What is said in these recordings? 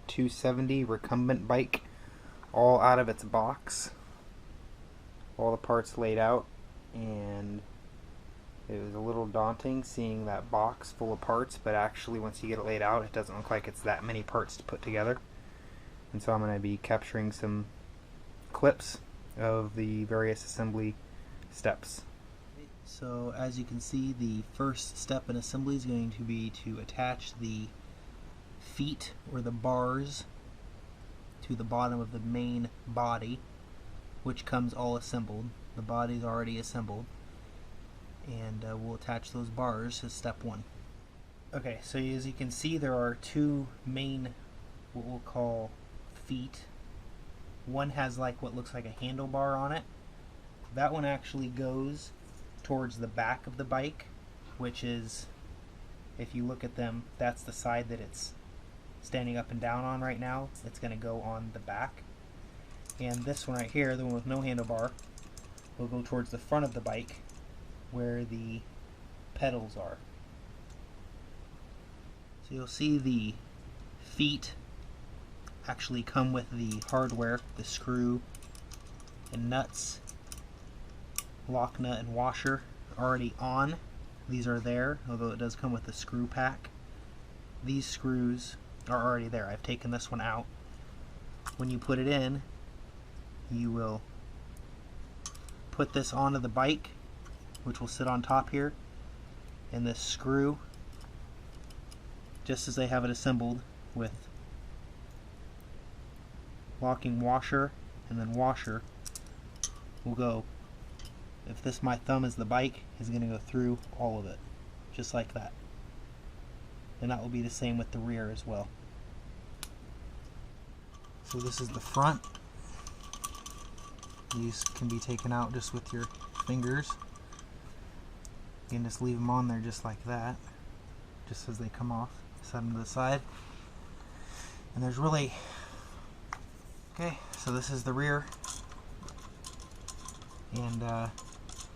270 Recumbent bike, all out of its box, all the parts laid out, and it was a little daunting seeing that box full of parts, but actually once you get it laid out, it doesn't look like it's that many parts to put together. And so I'm going to be capturing some clips of the various assembly steps. So as you can see, the first step in assembly is going to be to attach the feet or the bars to the bottom of the main body, which comes all assembled. The body is already assembled, and we'll attach those bars as step one. Okay, so as you can see, there are two main, what we'll call feet. One has like what looks like a handlebar on it. That one actually goes towards the back of the bike, which is, if you look at them, that's the side that it's standing up and down on right now. It's going to go on the back. And this one right here, the one with no handlebar, will go towards the front of the bike where the pedals are. So you'll see the feet actually come with the hardware, the screw and nuts, lock nut and washer already on. These are there, although it does come with the screw pack. These screws are already there. I've taken this one out. When you put it in, you will put this onto the bike, which will sit on top here, and this screw, just as they have it assembled, with locking washer and then washer, will go, if this my thumb is the bike, is going to go through all of it, just like that. And that will be the same with the rear as well. So this is the front. These can be taken out just with your fingers. You can just leave them on there just like that, just as they come off. Set them to the side. And there's really, okay, so this is the rear. And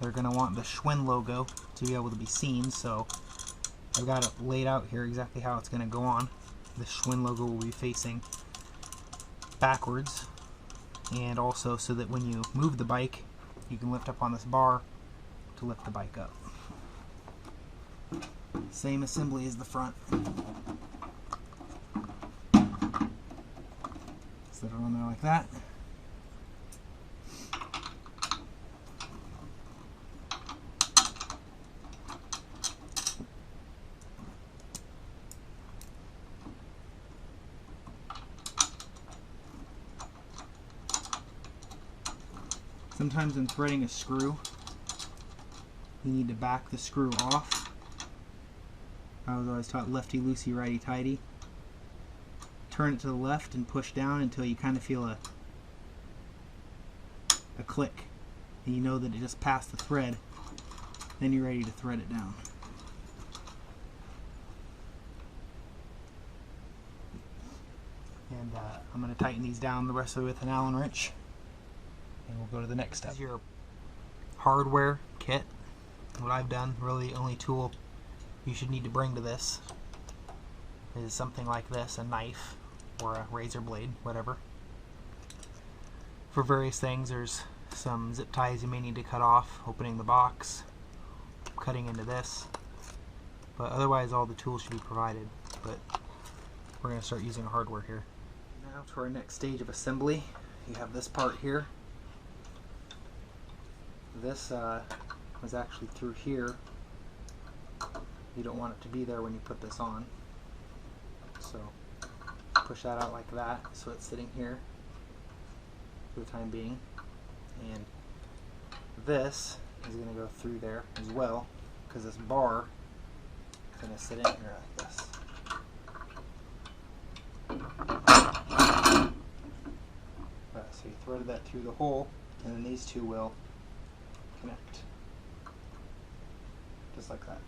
they're going to want the Schwinn logo to be able to be seen, so I've got it laid out here exactly how it's going to go on. The Schwinn logo will be facing backwards, and also so that when you move the bike, you can lift up on this bar to lift the bike up. Same assembly as the front. Set it on there like that. Sometimes in threading a screw, you need to back the screw off. I was always taught lefty loosey, righty tighty. Turn it to the left and push down until you kind of feel a click, and you know that it just passed the thread. Then you're ready to thread it down. And I'm going to tighten these down the rest of it with an Allen wrench. And we'll go to the next step. This is your hardware kit. What I've done, really the only tool you should need to bring to this is something like this, a knife or a razor blade, whatever. For various things, there's some zip ties you may need to cut off, opening the box, cutting into this, but otherwise all the tools should be provided. But we're going to start using hardware here. Now to our next stage of assembly. You have this part here. This was actually through here. You don't want it to be there when you put this on. So push that out like that so it's sitting here for the time being. And this is going to go through there as well, because this bar is going to sit in here like this. So you thread that through the hole, and then these two will connect. Just like that.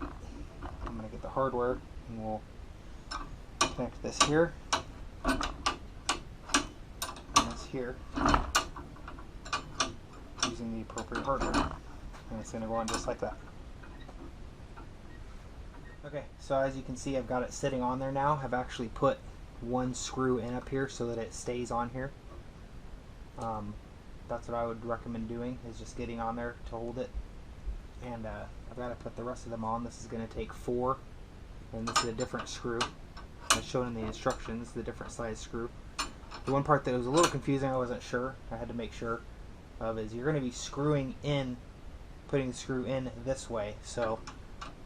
I'm going to get the hardware and we'll connect this here and this here using the appropriate hardware. And it's going to go on just like that. Okay, so as you can see, I've got it sitting on there now. I've actually put one screw in up here so that it stays on here. That's what I would recommend doing, is just getting on there to hold it. And I've got to put the rest of them on. This is going to take 4, and this is a different screw. As shown in the instructions, the different size screw. The one part that was a little confusing, I wasn't sure, I had to make sure of, is you're going to be screwing in, putting the screw in this way. So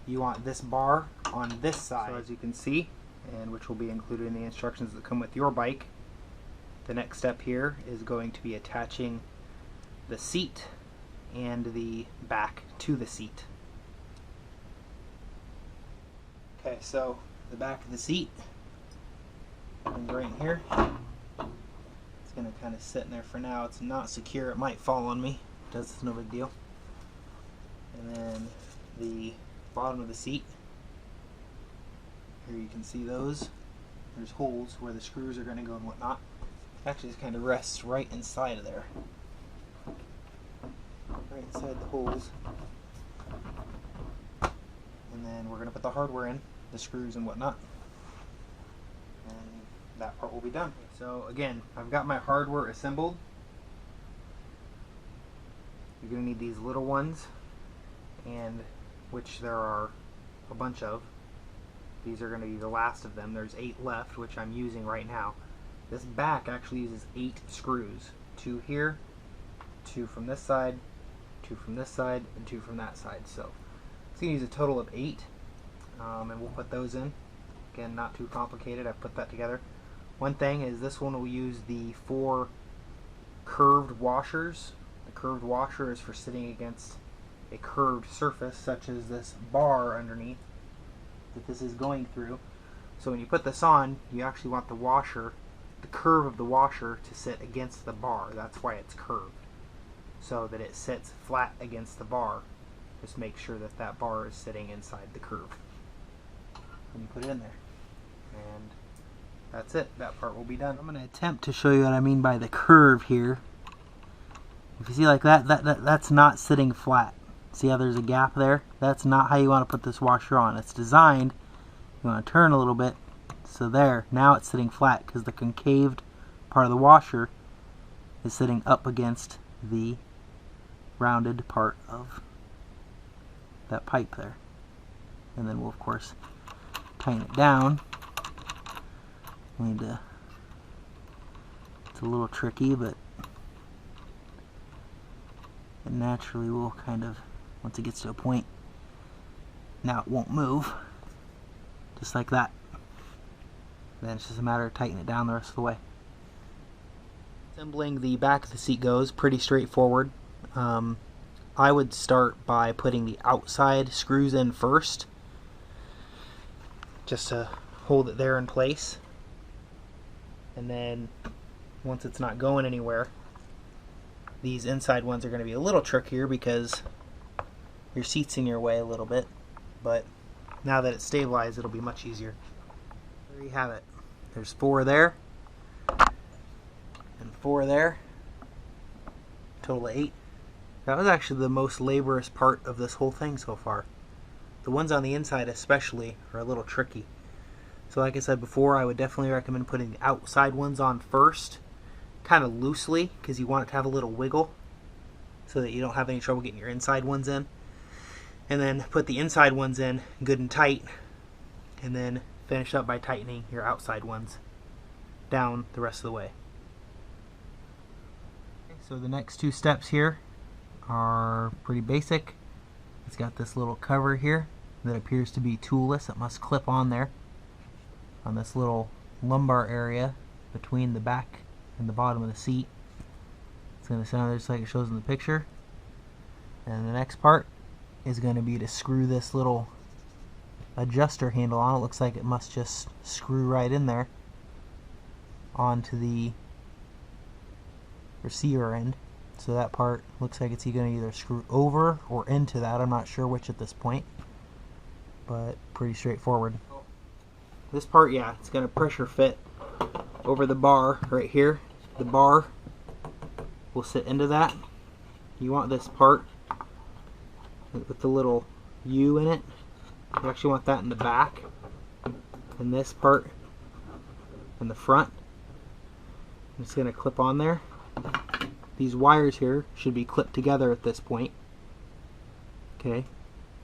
you want this bar on this side. So as you can see, and which will be included in the instructions that come with your bike, the next step here is going to be attaching the seat and the back to the seat. Okay, so the back of the seat comes right in here. It's going to kind of sit in there for now. It's not secure. It might fall on me. It does, it's no big deal. And then the bottom of the seat, here you can see those. There's holes where the screws are going to go and whatnot. Actually, it kind of rests right inside of there. Right inside the holes. And then we're going to put the hardware in, the screws and whatnot. And that part will be done. So again, I've got my hardware assembled. You're going to need these little ones, and which there are a bunch of. These are going to be the last of them. There's 8 left, which I'm using right now. This back actually uses 8 screws. 2 here, 2 from this side, 2 from this side, and 2 from that side. So it's going to use a total of 8, and we'll put those in. Again, not too complicated. I've put that together. One thing is this one will use the 4 curved washers. The curved washer is for sitting against a curved surface, such as this bar underneath that this is going through. So when you put this on, you actually want the washer, the curve of the washer, to sit against the bar. That's why it's curved, so that it sits flat against the bar. Just make sure that that bar is sitting inside the curve when you put it in there. And that's it. That part will be done. I'm going to attempt to show you what I mean by the curve here. If you see like that's not sitting flat. See how there's a gap there? That's not how you want to put this washer on. It's designed, you want to turn a little bit, so there, now it's sitting flat because the concaved part of the washer is sitting up against the rounded part of that pipe there. And then we'll of course tighten it down. We need to, it's a little tricky, but it naturally will kind of, once it gets to a point, now it won't move, just like that. Then it's just a matter of tightening it down the rest of the way. Assembling the back of the seat goes pretty straightforward. I would start by putting the outside screws in first, just to hold it there in place. And then once it's not going anywhere, these inside ones are going to be a little trickier because your seat's in your way a little bit, but now that it's stabilized, it'll be much easier. There you have it. There's 4 there and 4 there, total of 8. That was actually the most laborious part of this whole thing so far. The ones on the inside especially are a little tricky. So like I said before, I would definitely recommend putting the outside ones on first, kind of loosely, because you want it to have a little wiggle so that you don't have any trouble getting your inside ones in. And then put the inside ones in good and tight, and then finish up by tightening your outside ones down the rest of the way. So the next 2 steps here are pretty basic. It's got this little cover here that appears to be toolless. It must clip on there on this little lumbar area between the back and the bottom of the seat. It's going to sound just like it shows in the picture. And the next part is going to be to screw this little adjuster handle on. It looks like it must just screw right in there onto the receiver end. So that part looks like it's going to either screw over or into that. I'm not sure which at this point, but pretty straightforward. This part, yeah, it's going to pressure fit over the bar right here. The bar will sit into that. You want this part with the little U in it. You actually want that in the back. And this part in the front. I'm just going to clip on there. These wires here should be clipped together at this point. Okay,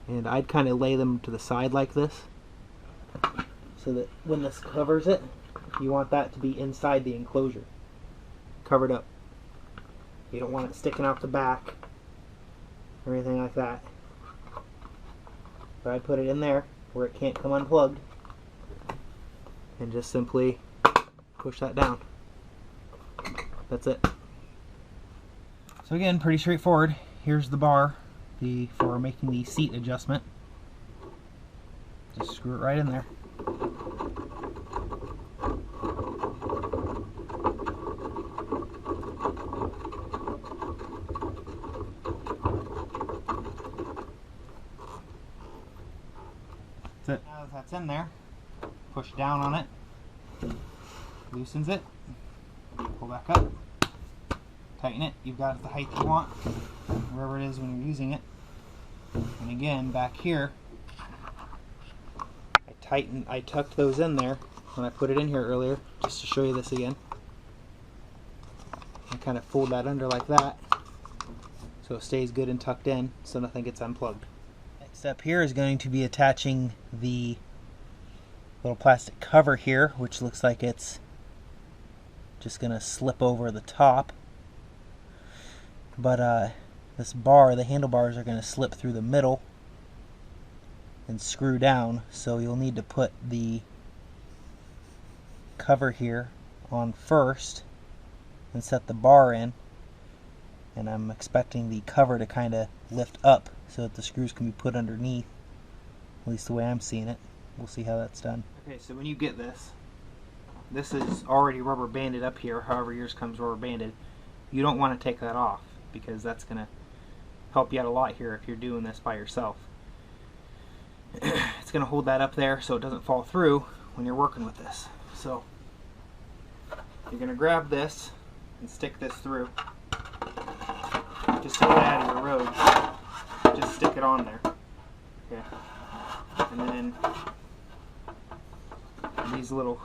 and I'd kind of lay them to the side like this, so that when this covers it, you want that to be inside the enclosure, covered up. You don't want it sticking out the back or anything like that. But I put it in there where it can't come unplugged, and just simply push that down. That's it. So again, pretty straightforward. Here's the bar for making the seat adjustment. Just screw it right in there. That's it. Now that that's in there, push down on it, loosens it, pull back up, tighten it. You've got it the height you want, wherever it is when you're using it. And again, back here, I tucked those in there when I put it in here earlier, just to show you this again. I kind of fold that under like that, so it stays good and tucked in, so nothing gets unplugged. Next step here is going to be attaching the little plastic cover here, which looks like it's just going to slip over the top. But this bar, the handlebars are going to slip through the middle and screw down, so you'll need to put the cover here on first and set the bar in. And I'm expecting the cover to kind of lift up so that the screws can be put underneath, at least the way I'm seeing it. We'll see how that's done. Okay, so when you get this is already rubber banded up here, however yours comes rubber banded. You don't want to take that off, because that's going to help you out a lot here if you're doing this by yourself. It's going to hold that up there so it doesn't fall through when you're working with this. So you're going to grab this and stick this through. Just to get out of your road, just stick it on there. Okay. And then these little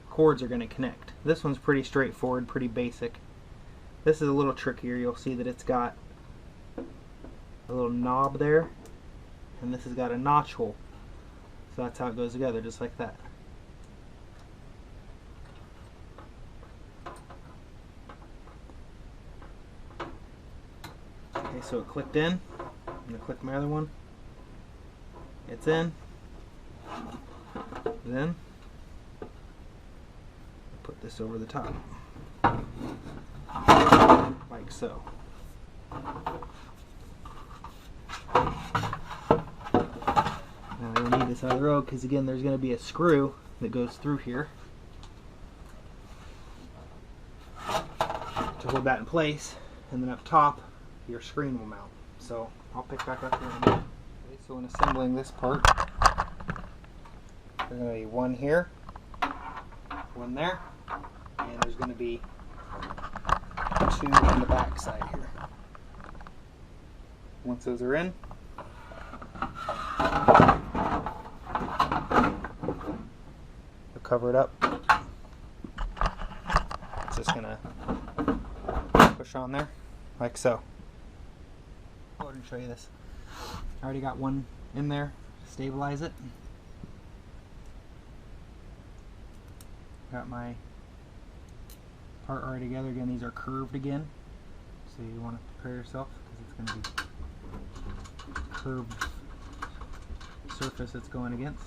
cords are going to connect. This one's pretty straightforward, pretty basic. This is a little trickier. You'll see that it's got a little knob there, and this has got a notch hole. So that's how it goes together, just like that. Okay, so it clicked in. I'm going to click my other one. It's in. Then put this over the top, like so. Now you'll need this out of the road, because again, there's going to be a screw that goes through here to hold that in place, and then up top your screen will mount. So I'll pick back up here in a minute. Okay, so in assembling this part, there's going to be one here, one there, and there's going to be two on the back side here. Once those are in, you'll cover it up. It's just going to push on there, like so. I'll go ahead and show you this. I already got one in there to stabilize it. Got my part already together. Again, these are curved again, so you want to prepare yourself, because it's going to be curved surface it's going against.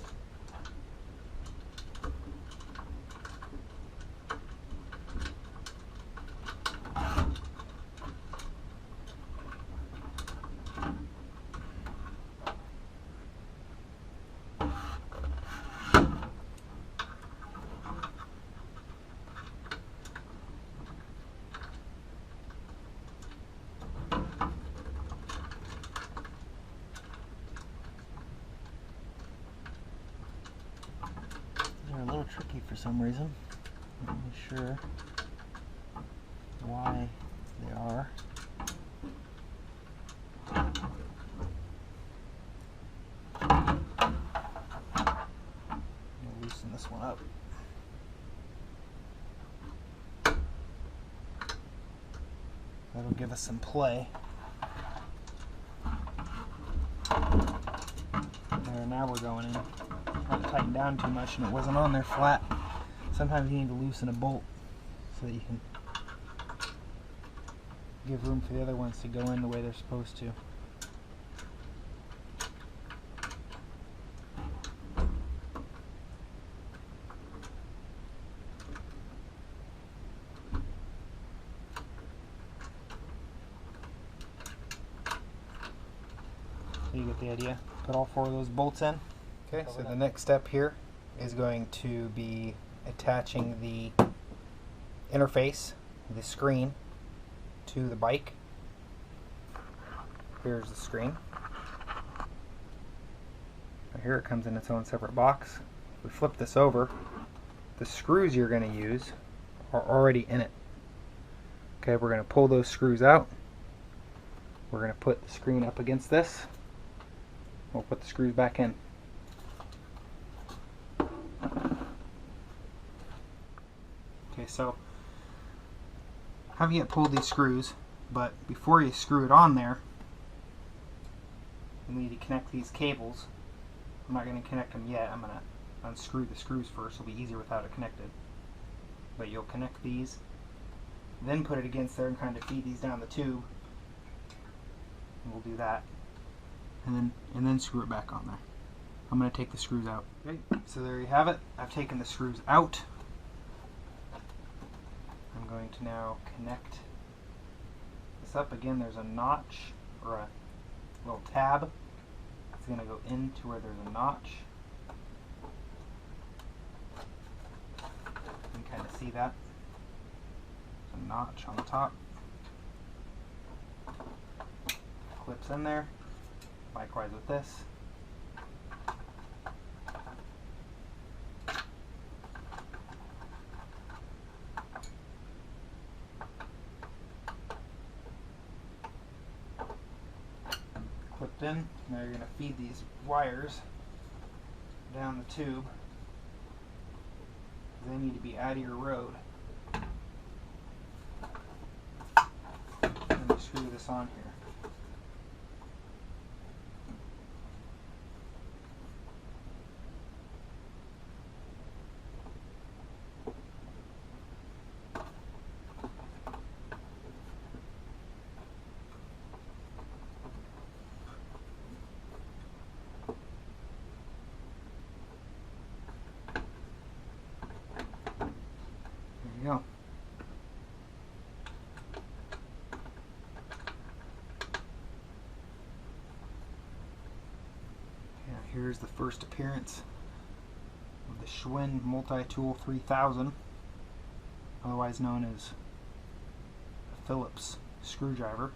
They're a little tricky for some reason. I'm not really sure why they are. I'm going to loosen this one up. That'll give us some play. There, now we're going in. Not tightened down too much and it wasn't on there flat. Sometimes you need to loosen a bolt so that you can give room for the other ones to go in the way they're supposed to. So you get the idea. Put all 4 of those bolts in. Okay, so the next step here is going to be attaching the interface, the screen, to the bike. Here's the screen. Here it comes in its own separate box. If we flip this over, the screws you're going to use are already in it. Okay, we're going to pull those screws out. We're going to put the screen up against this. We'll put the screws back in. Okay, so I haven't yet pulled these screws, but before you screw it on there, you need to connect these cables. I'm not going to connect them yet. I'm going to unscrew the screws first. It'll be easier without it connected. But you'll connect these, then put it against there and kind of feed these down the tube. And we'll do that. And then screw it back on there. I'm going to take the screws out. Okay, so there you have it. I've taken the screws out. I'm going to now connect this up. Again, there's a notch or a little tab. It's going to go into where there's a notch. You can kind of see that. There's a notch on the top. Clips in there. Likewise with this. Clipped in. Now you're going to feed these wires down the tube. They need to be out of your road. And you screw this on here. Go. Yeah, here's the first appearance of the Schwinn Multi-Tool 3000, otherwise known as a Phillips screwdriver.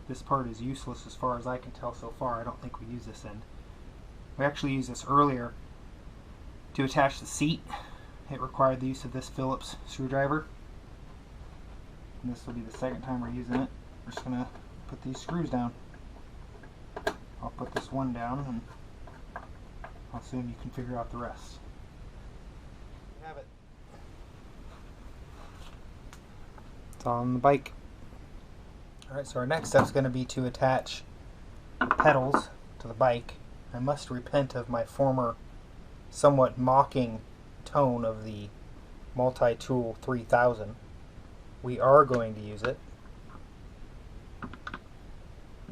This part is useless as far as I can tell so far. I don't think we use this end. We actually used this earlier to attach the seat. It required the use of this Phillips screwdriver. And this will be the second time we're using it. We're just going to put these screws down. I'll put this one down and I'll assume you can figure out the rest. You have it. It's all on the bike. Alright, so our next step is going to be to attach the pedals to the bike. I must repent of my former somewhat mocking tone of the Multi-Tool 3000. We are going to use it.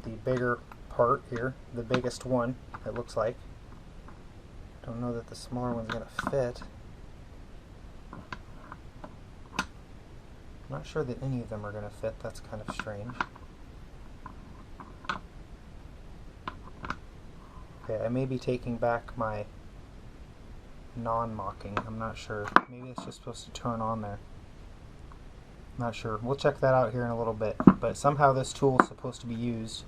The bigger part here, the biggest one, it looks like. Don't know that the smaller one's going to fit. I'm not sure that any of them are going to fit. That's kind of strange. Okay, I may be taking back my non-mocking. I'm not sure. Maybe it's just supposed to turn on there. Not sure. We'll check that out here in a little bit. But somehow this tool is supposed to be used.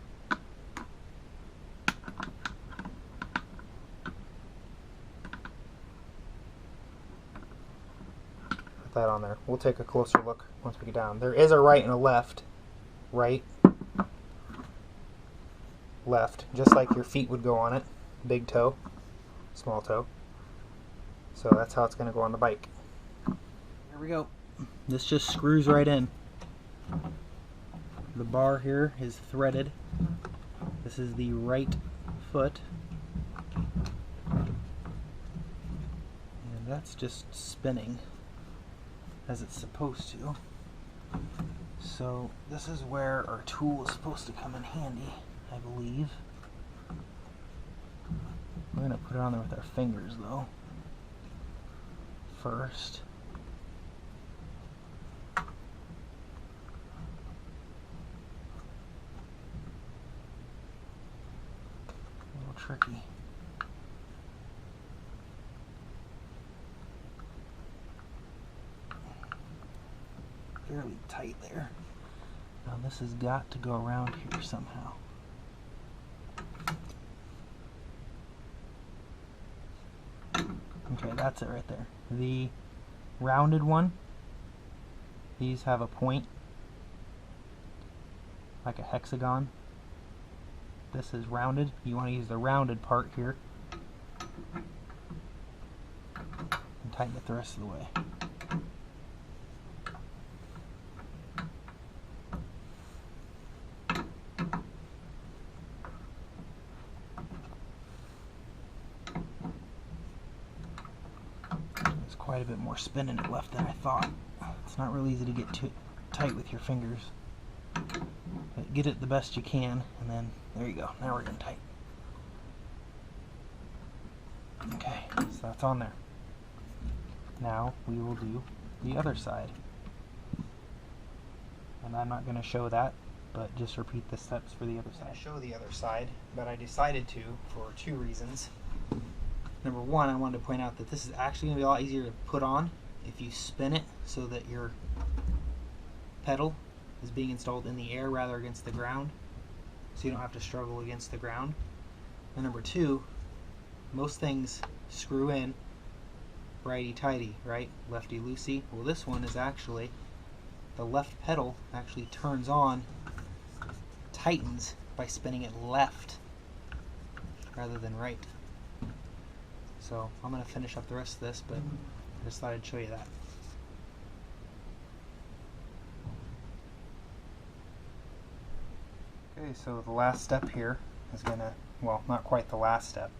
Put that on there. We'll take a closer look once we get down. There is a right and a left. Right. Left. Just like your feet would go on it. Big toe. Small toe. So that's how it's going to go on the bike. There we go. This just screws right in. the bar here is threaded. This is the right foot. And that's just spinning as it's supposed to. So this is where our tool is supposed to come in handy, I believe. We're going to put it on there with our fingers though. First. Tricky. Fairly tight there. Now this has got to go around here somehow. Okay, that's it right there. The rounded one, these have a point, like a hexagon. This is rounded. You want to use the rounded part here and tighten it the rest of the way. There's quite a bit more spin in it left than I thought. It's not really easy to get too tight with your fingers. But get it the best you can, and then there you go. Now we're getting tight. Okay, so that's on there. Now we will do the other side. And I'm not going to show that, but just repeat the steps for the other side. I show the other side, but I decided to for two reasons. Number one, I wanted to point out that this is actually going to be a lot easier to put on if you spin it so that your pedal is being installed in the air rather against the ground, so you don't have to struggle against the ground. And number two, most things screw in righty-tighty, right? Lefty-loosey. Well, this one is actually, the left pedal actually turns on, tightens by spinning it left rather than right. So I'm going to finish up the rest of this, but I just thought I'd show you that. Okay, so the last step here is gonna, well, not quite the last step.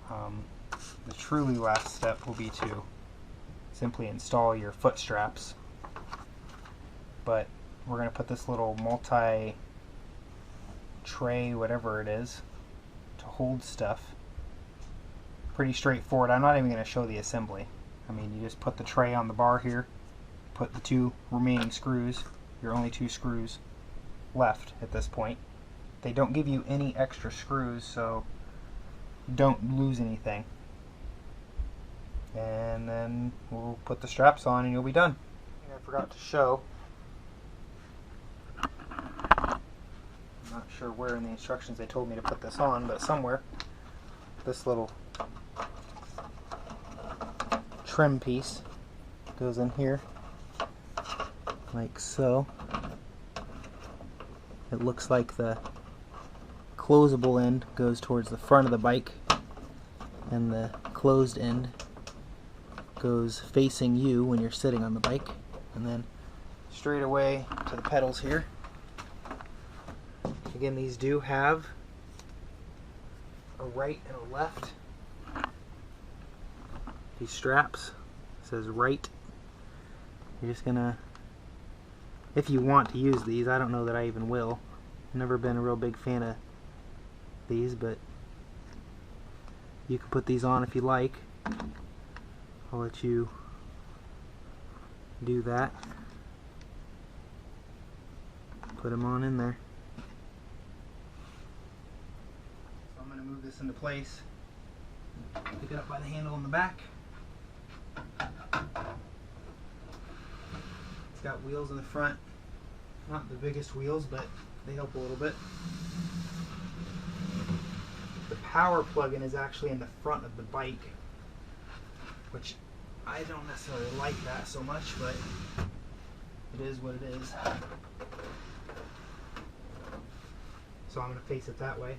The truly last step will be to simply install your foot straps. But we're gonna put this little multi-tray, whatever it is, to hold stuff. Pretty straightforward. I'm not even gonna show the assembly. I mean, you just put the tray on the bar here, put the two remaining screws, your only two screws left at this point. They don't give you any extra screws, so don't lose anything. And then we'll put the straps on and you'll be done. I forgot to show. I'm not sure where in the instructions they told me to put this on, but somewhere. This little trim piece goes in here, like so. It looks like the closable end goes towards the front of the bike, and the closed end goes facing you when you're sitting on the bike, and then straight away to the pedals here. Again, these do have a right and a left. These straps, it says right. You're just gonna, if you want to use these, I don't know that I even will. I've never been a real big fan of these, but you can put these on if you like. I'll let you do that. Put them on in there. So I'm going to move this into place. Pick it up by the handle in the back. It's got wheels in the front. Not the biggest wheels, but they help a little bit. The power plug-in is actually in the front of the bike, which I don't necessarily like that so much, but it is what it is. So I'm going to face it that way,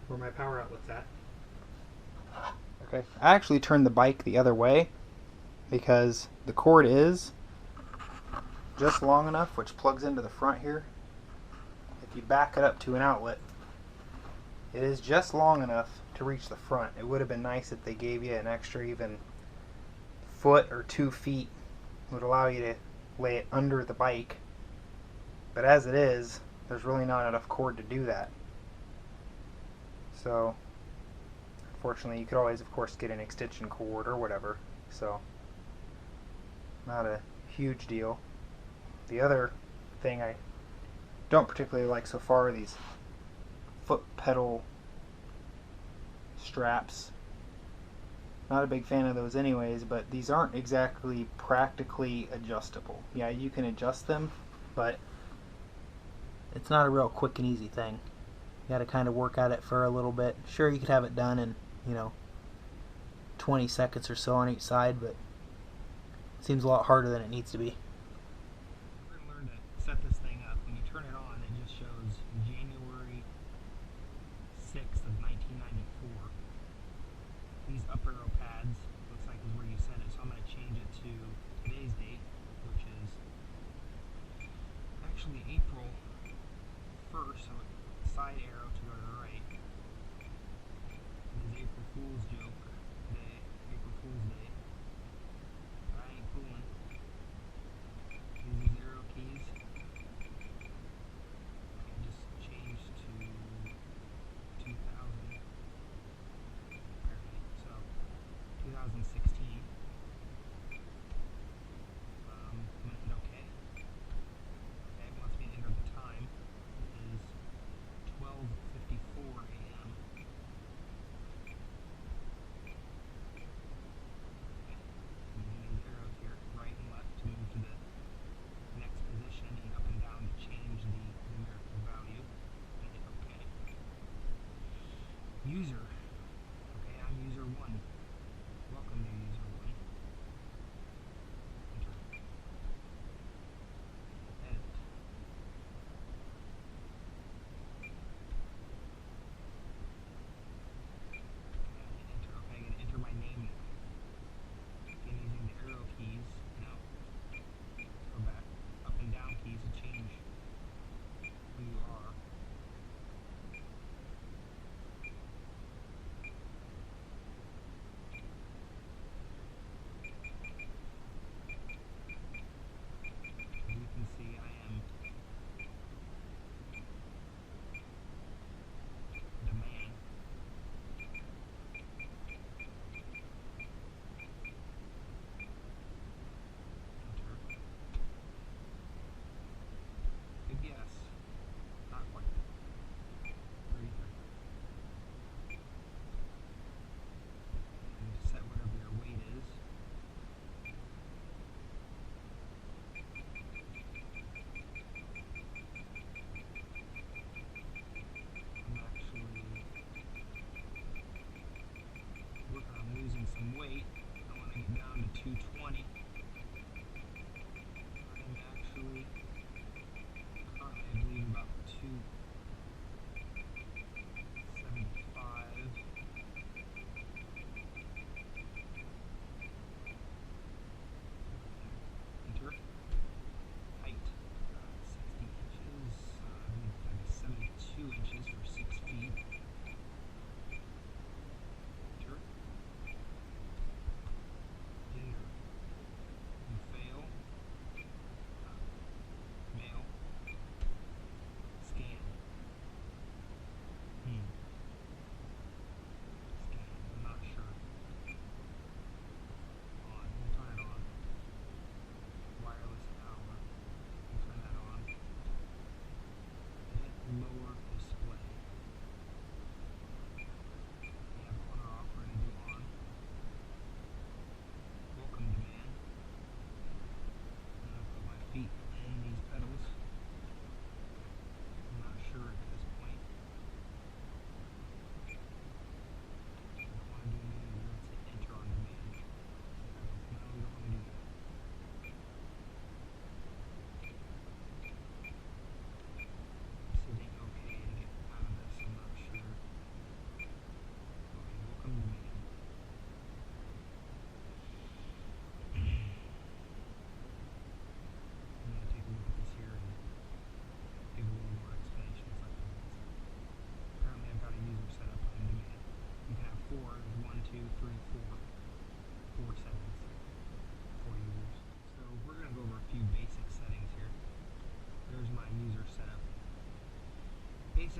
where my power outlet's at. Okay, I actually turned the bike the other way because the cord is just long enough, which plugs into the front here, if you back it up to an outlet, it is just long enough to reach the front. It would have been nice if they gave you an extra even foot or 2 feet. It would allow you to lay it under the bike. But as it is, there's really not enough cord to do that. So, unfortunately, you could always, of course, get an extension cord or whatever. So, not a huge deal. The other thing I don't particularly like so far are these foot pedal straps. Not a big fan of those anyways, but these aren't exactly practically adjustable. Yeah, you can adjust them, but it's not a real quick and easy thing. You gotta kind of work at it for a little bit. Sure, you could have it done in, 20 seconds or so on each side, but it seems a lot harder than it needs to be. We're going to learn to set this thing up. When you turn it on, it just shows January 6th of 1994. These up arrow pads, looks like is where you set it, so I'm going to change it to today's date, which is actually April 1st, so side arrow to go to the right. It is April Fool's joke today, April Fool's Day. But I ain't fooling. Use these arrow keys. And just change to 2000. Apparently, so 2016. I'm gonna hit OK. Okay, it wants me to enter the time. It is 12:54 a.m.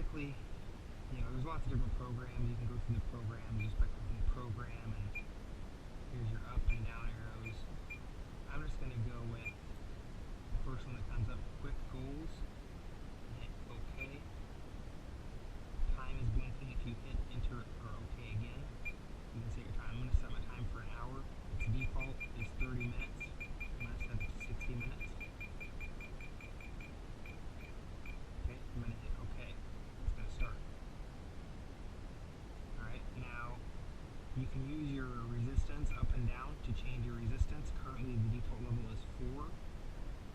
basically, there's lots of different programs. You can go through the programs just by clicking program, and here's your up and down arrows. I'm just going to go with the first one that comes up, quick goals, and hit OK. Time is blinking if you hit enter or OK again. You can set your time. I'm going to set my time for an hour. Its default is 30 minutes. I'm going to set it to 60 minutes. Okay, I'm going to hit OK. It's going to start. Alright, now you can use your resistance up and down to change your resistance. Currently the default level is 4.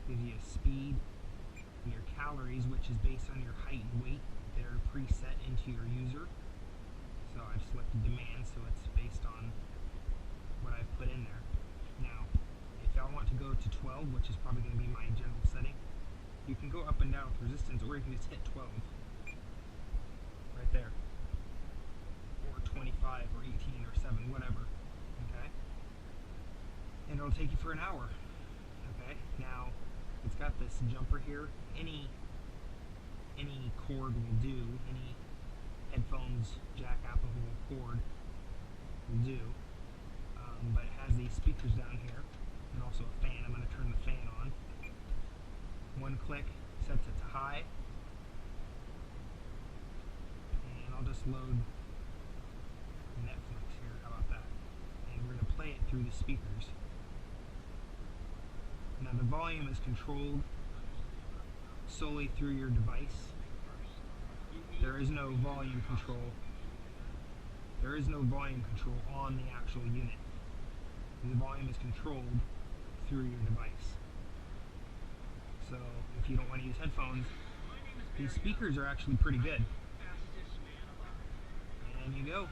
Gives you a speed and your calories, which is based on your height and weight that are preset into your user. So I've selected demand, so it's based on what I've put in there. Now, if y'all want to go to 12, which is probably going to be my general setting, you can go up and down with resistance, or you can just hit 12. Right there. Or 25, or 18, or 7, whatever. Okay? And it'll take you for an hour. Okay? Now, it's got this jumper here. Any cord will do. Any headphones, jack applicable cord will do. But it has these speakers down here, and also a fan. I'm going to turn the fan on. One click sets it to high. And I'll just load Netflix here. How about that? And we're going to play it through the speakers. Now the volume is controlled solely through your device. There is no volume control. There is no volume control on the actual unit. The volume is controlled through your device. So if you don't want to use headphones, these speakers are actually pretty good. And you go.